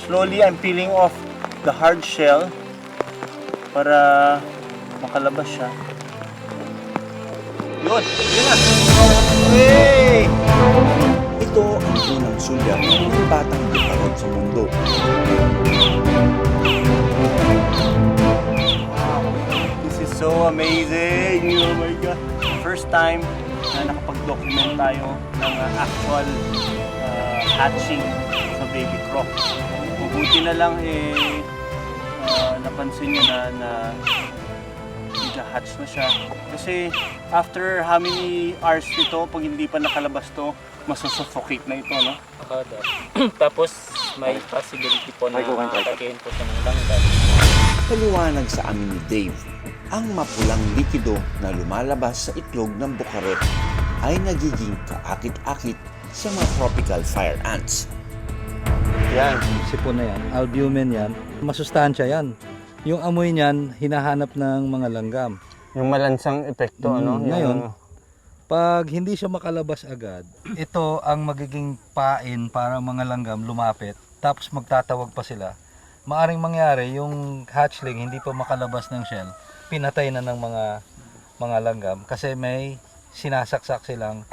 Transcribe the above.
slowly I'm peeling off the hard shell para makalabas siya. Yun! Yun na! Hey! Ito ang unang sulyap ng batang bukarot sa mundo. Wow! This is so amazing! Oh my God! First time na nakapag-document tayo ng actual hatching sa baby croc. Mabuti na lang napansin nyo na hatch na siya. Kasi after how many hours nito, pag hindi pa nakalabas to, masusuffocate na ito, no? Tapos may possibility po na tagin po siya ng langgam. Paliwanag sa amin ni Dave, ang mapulang likido na lumalabas sa itlog ng bukarot ay nagiging kaakit-akit sa mga tropical fire ants. Yan, sipon na yan, albumen yan, masustansya yan. Yung amoy niyan, hinahanap ng mga langgam. Yung malansang epekto, ano? Ngayon, pag hindi siya makalabas agad, ito ang magiging pain para mga langgam lumapit, tapos magtatawag pa sila. Maaring mangyari, yung hatchling hindi pa makalabas ng shell, pinatay na ng mga langgam kasi may sinasaksak silang